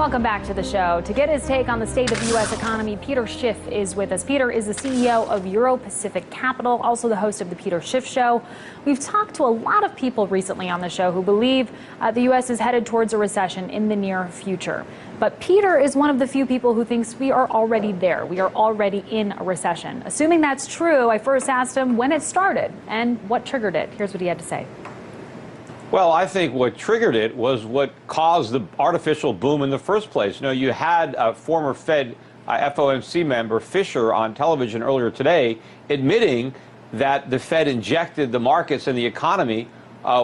Welcome back to the show. To get his take on the state of the U.S. economy, Peter Schiff is with us. Peter is the CEO of Euro-Pacific Capital, also the host of the Peter Schiff Show. We've talked to a lot of people recently on the show who believe the U.S. is headed towards a recession in the near future. But Peter is one of the few people who thinks we are already there. We are already in a recession. Assuming that's true, I first asked him when it started and what triggered it. Here's what he had to say. Well, I think what triggered it was what caused the artificial boom in the first place. You know, you had a former Fed FOMC member, Fisher, on television earlier today admitting that the Fed injected the markets and the economy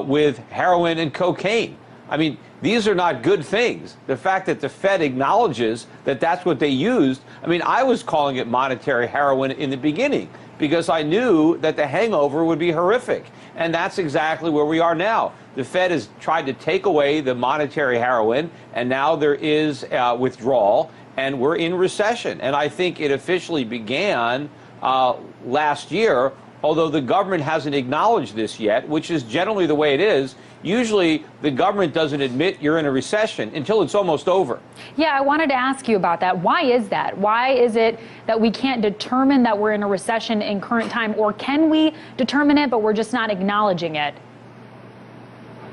with heroin and cocaine. I mean, these are not good things. The fact that the Fed acknowledges that that's what they used, I mean, I was calling it monetary heroin in the beginning because I knew that the hangover would be horrific. And that's exactly where we are now. The Fed has tried to take away the monetary heroin, and now there is withdrawal, and we're in recession. And I think it officially began last year, although the government hasn't acknowledged this yet, which is generally the way it is. Usually the government doesn't admit you're in a recession until it's almost over. Yeah, I wanted to ask you about that. Why is that? Why is it that we can't determine that we're in a recession in current time, or can we determine it, but we're just not acknowledging it?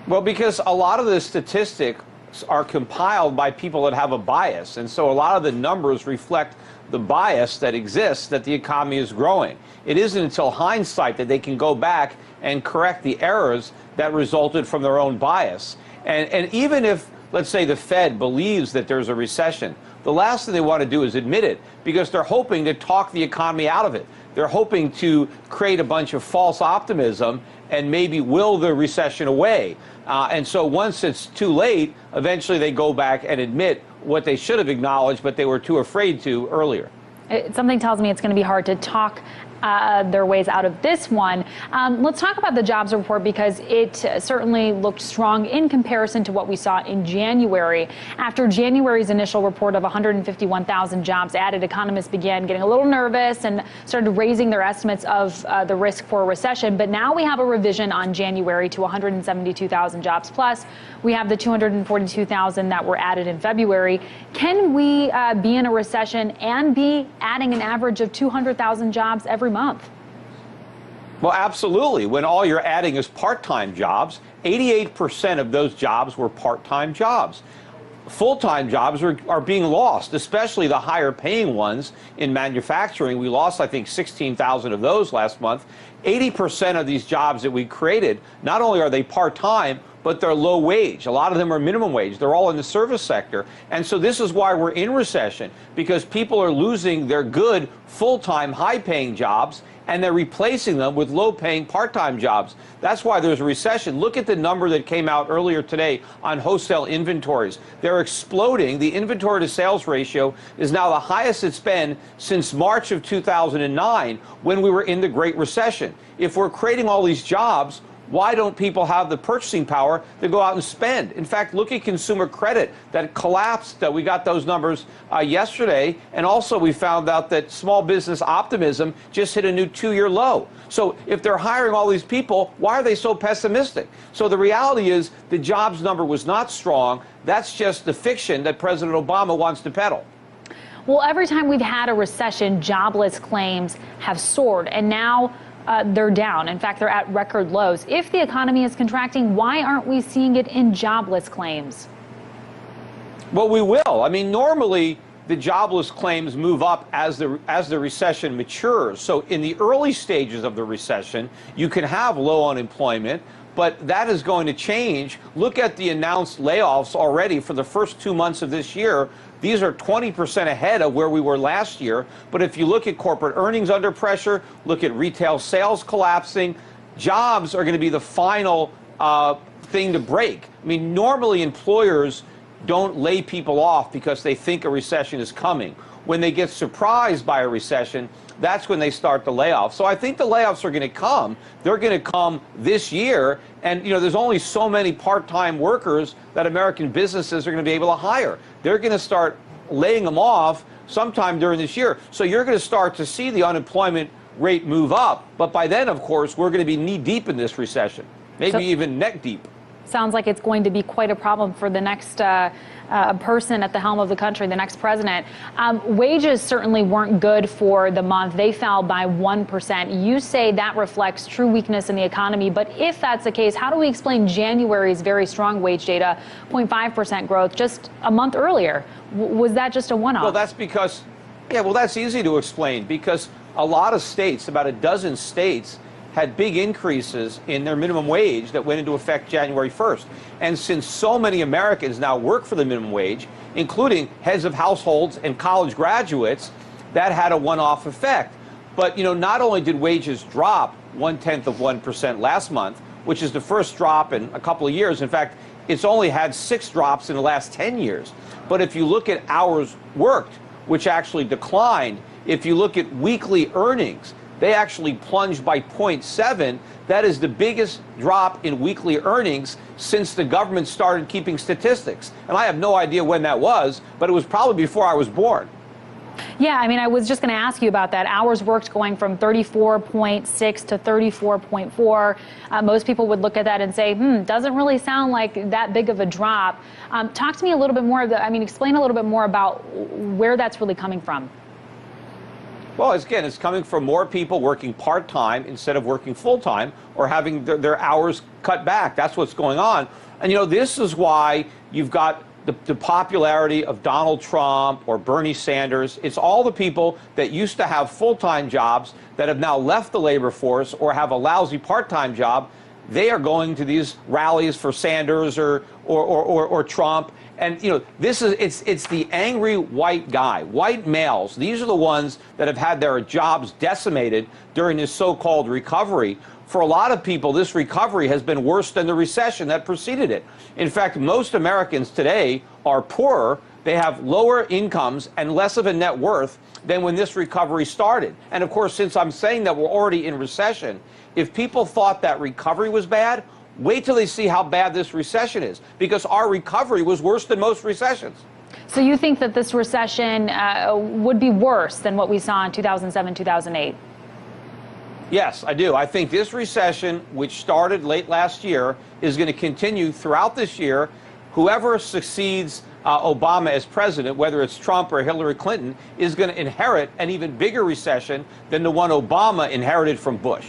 Well, because a lot of the statistics are compiled by people that have a bias. And so a lot of the numbers reflect the bias that exists that the economy is growing. It isn't until hindsight that they can go back and correct the errors that resulted from their own bias. And even if, let's say, the Fed believes that there's a recession, the last thing they want to do is admit it because they're hoping to talk the economy out of it. They're hoping to create a bunch of false optimism and maybe will the recession away. And so once it's too late, eventually they go back and admit what they should have acknowledged, but they were too afraid to earlier. Something tells me it's going to be hard to talk their ways out of this one. Let's talk about the jobs report because it certainly looked strong in comparison to what we saw in January. After January's initial report of 151,000 jobs added, economists began getting a little nervous and started raising their estimates of the risk for a recession. But now we have a revision on January to 172,000 jobs plus. We have the 242,000 that were added in February. Can we be in a recession and be adding an average of 200,000 jobs every month? Well, absolutely. When all you're adding is part-time jobs, 88% of those jobs were part-time jobs. Full-time jobs are being lost, especially the higher-paying ones in manufacturing. We lost, I think, 16,000 of those last month. 80% of these jobs that we created, not only are they part-time, but they're low wage. A lot of them are minimum wage. They're all in the service sector. And so this is why we're in recession, because people are losing their good full-time, high-paying jobs, and they're replacing them with low-paying part-time jobs. That's why there's a recession. Look at the number that came out earlier today on wholesale inventories. They're exploding. The inventory to sales ratio is now the highest it's been since March of 2009 when we were in the Great Recession. If we're creating all these jobs, why don't people have the purchasing power to go out and spend? In fact, look at consumer credit that collapsed. We got those numbers yesterday. And also we found out that small business optimism just hit a new 2-year low. So if they're hiring all these people, why are they so pessimistic? So the reality is the jobs number was not strong. That's just the fiction that President Obama wants to peddle. Well, every time we've had a recession, jobless claims have soared. And now they're down. In fact, they're at record lows. If the economy is contracting, why aren't we seeing it in jobless claims? Well, we will. I mean, normally the jobless claims move up as the recession matures. So in the early stages of the recession, you can have low unemployment, but that is going to change. Look at the announced layoffs already for the first 2 months of this year. These are 20% ahead of where we were last year. But if you look at corporate earnings under pressure, look at retail sales collapsing, jobs are going to be the final thing to break. I mean, normally employers don't lay people off because they think a recession is coming. When they get surprised by a recession, that's when they start the layoffs. So I think the layoffs are going to come. They're going to come this year. And, you know, there's only so many part-time workers that American businesses are going to be able to hire. They're going to start laying them off sometime during this year. So you're going to start to see the unemployment rate move up. But by then, of course, we're going to be knee-deep in this recession, maybe even neck-deep. Sounds like it's going to be quite a problem for the next person at the helm of the country, the next president. Wages certainly weren't good for the month. They fell by 1%. You say that reflects true weakness in the economy. But if that's the case, how do we explain January's very strong wage data, 0.5% growth, just a month earlier? Was that just a one-off? Well, that's because, that's easy to explain because a lot of states, about a dozen states, had big increases in their minimum wage that went into effect January 1st. And since so many Americans now work for the minimum wage, including heads of households and college graduates, that had a one-off effect. But, not only did wages drop 0.1% last month, which is the first drop in a couple of years. In fact, it's only had 6 drops in the last 10 years. But if you look at hours worked, which actually declined, if you look at weekly earnings, they actually plunged by 0.7. That is the biggest drop in weekly earnings since the government started keeping statistics. And I have no idea when that was, but it was probably before I was born. Yeah, I mean, I was just going to ask you about that. Hours worked going from 34.6 to 34.4. Most people would look at that and say, doesn't really sound like that big of a drop. Talk to me a little bit more explain a little bit more about where that's really coming from. Well, again, it's coming from more people working part-time instead of working full-time or having their hours cut back. That's what's going on. And, this is why you've got the popularity of Donald Trump or Bernie Sanders. It's all the people that used to have full-time jobs that have now left the labor force or have a lousy part-time job. They are going to these rallies for Sanders or Trump. And, it's the angry white guy, white males. These are the ones that have had their jobs decimated during this so-called recovery. For a lot of people, this recovery has been worse than the recession that preceded it. In fact, most Americans today are poorer. They have lower incomes and less of a net worth than when this recovery started. And of course, since I'm saying that we're already in recession, if people thought that recovery was bad, wait till they see how bad this recession is, because our recovery was worse than most recessions. So you think that this recession would be worse than what we saw in 2007, 2008? Yes, I do. I think this recession, which started late last year, is going to continue throughout this year. Whoever succeeds Obama as president, whether it's Trump or Hillary Clinton, is going to inherit an even bigger recession than the one Obama inherited from Bush.